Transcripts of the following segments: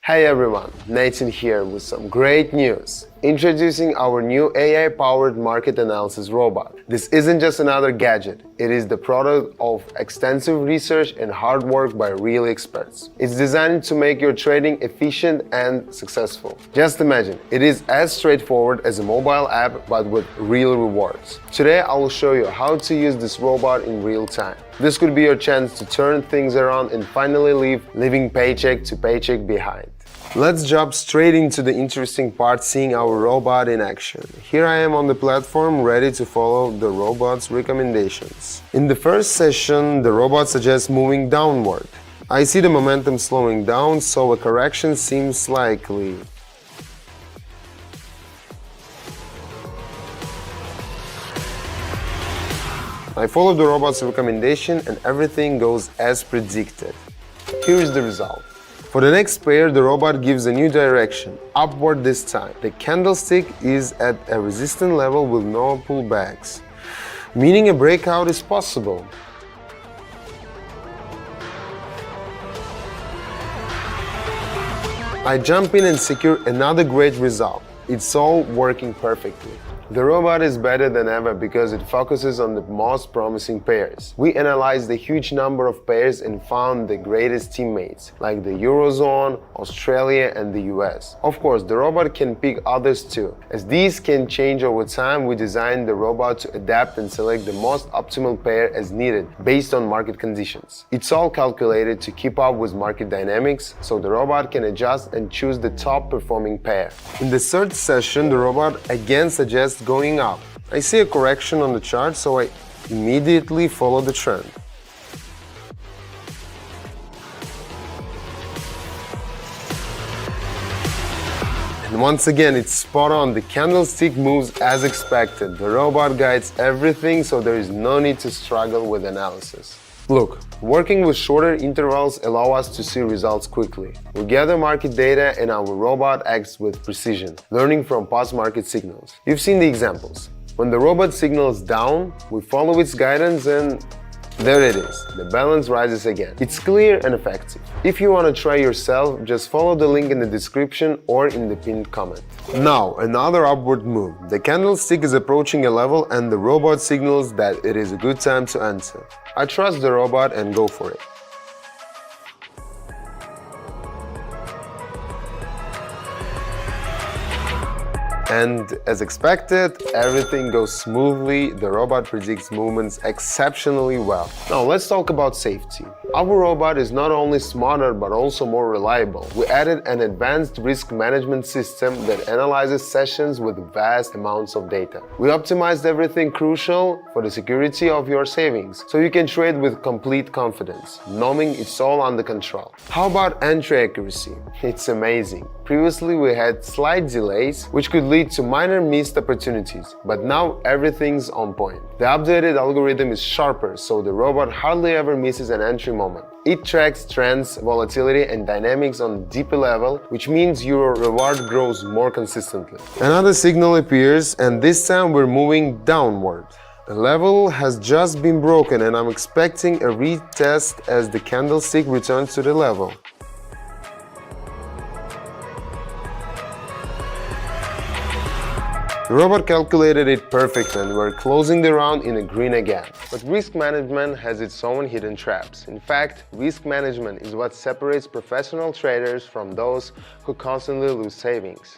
Hey everyone, Nathan here with some great news. Introducing our new AI-powered market analysis robot. This isn't just another gadget, it is the product of extensive research and hard work by real experts. It's designed to make your trading efficient and successful. Just imagine, it is as straightforward as a mobile app but with real rewards. Today I will show you how to use this robot in real time. This could be your chance to turn things around and finally leave living paycheck to paycheck behind. Let's jump straight into the interesting part, seeing our robot in action. Here I am on the platform, ready to follow the robot's recommendations. In the first session, the robot suggests moving downward. I see the momentum slowing down, so a correction seems likely. I follow the robot's recommendation and everything goes as predicted. Here is the result. For the next pair, the robot gives a new direction, upward this time. The candlestick is at a resistance level with no pullbacks, meaning a breakout is possible. I jump in and secure another great result. It's all working perfectly. The robot is better than ever because it focuses on the most promising pairs. We analyzed a huge number of pairs and found the greatest teammates, like the Eurozone, Australia and the US. Of course, the robot can pick others too. As these can change over time, we designed the robot to adapt and select the most optimal pair as needed, based on market conditions. It's all calculated to keep up with market dynamics, so the robot can adjust and choose the top performing pair. In the third session, the robot again suggests going up. I see a correction on the chart, so I immediately follow the trend. And once again, it's spot on. The candlestick moves as expected. The robot guides everything, so there is no need to struggle with analysis. Look, working with shorter intervals allow us to see results quickly. We gather market data and our robot acts with precision, learning from past market signals. You've seen the examples. When the robot signals down, we follow its guidance and there it is, the balance rises again. It's clear and effective. If you want to try yourself, just follow the link in the description or in the pinned comment. Now, another upward move. The candlestick is approaching a level and the robot signals that it is a good time to enter. I trust the robot and go for it. And as expected, everything goes smoothly. The robot predicts movements exceptionally well. Now let's talk about safety. Our robot is not only smarter but also more reliable. We added an advanced risk management system that analyzes sessions with vast amounts of data. We optimized everything crucial for the security of your savings, so you can trade with complete confidence, knowing it's all under control. How about entry accuracy? It's amazing. Previously we had slight delays, which could lead to minor missed opportunities, but now everything's on point. The updated algorithm is sharper, so the robot hardly ever misses an entry moment. It tracks trends, volatility and dynamics on a deeper level, which means your reward grows more consistently. Another signal appears, and this time we're moving downward. The level has just been broken and I'm expecting a retest as the candlestick returns to the level. The robot calculated it perfectly and we're closing the round in the green again. But risk management has its own hidden traps. In fact, risk management is what separates professional traders from those who constantly lose savings.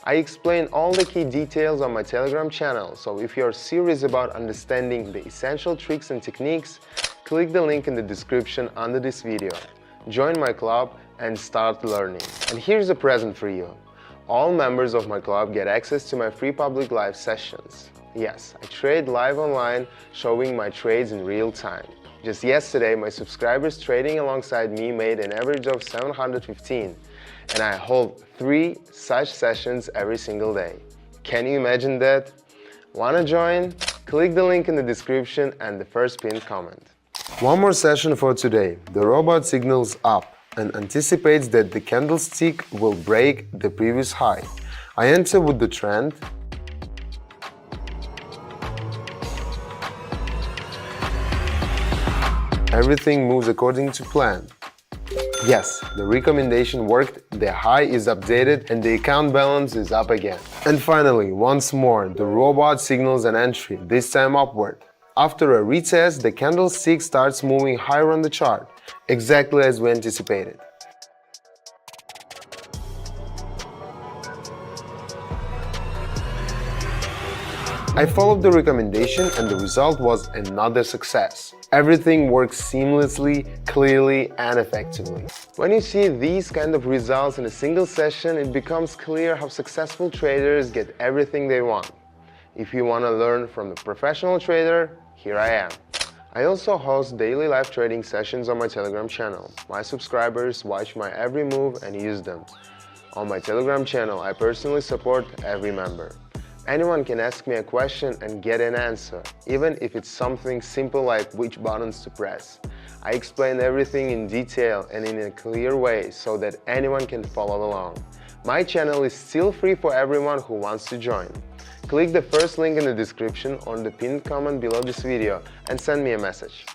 I explain all the key details on my Telegram channel, so if you're serious about understanding the essential tricks and techniques, click the link in the description under this video. Join my club and start learning. And here's a present for you. All members of my club get access to my free public live sessions. Yes, I trade live online, showing my trades in real time. Just yesterday, my subscribers trading alongside me made an average of 715, and I hold 3 such sessions every single day. Can you imagine that? Wanna join? Click the link in the description and the first pinned comment. One more session for today. The robot signals up and anticipates that the candlestick will break the previous high. I enter with the trend. Everything moves according to plan. Yes, the recommendation worked, the high is updated, and the account balance is up again. And finally, once more, the robot signals an entry, this time upward. After a retest, the candlestick starts moving higher on the chart, exactly as we anticipated. I followed the recommendation and the result was another success. Everything works seamlessly, clearly, and effectively. When you see these kind of results in a single session, it becomes clear how successful traders get everything they want. If you want to learn from the professional trader, here I am. I also host daily live trading sessions on my Telegram channel. My subscribers watch my every move and use them. On my Telegram channel, I personally support every member. Anyone can ask me a question and get an answer, even if it's something simple like which buttons to press. I explain everything in detail and in a clear way so that anyone can follow along. My channel is still free for everyone who wants to join. Click the first link in the description or the pinned comment below this video and send me a message.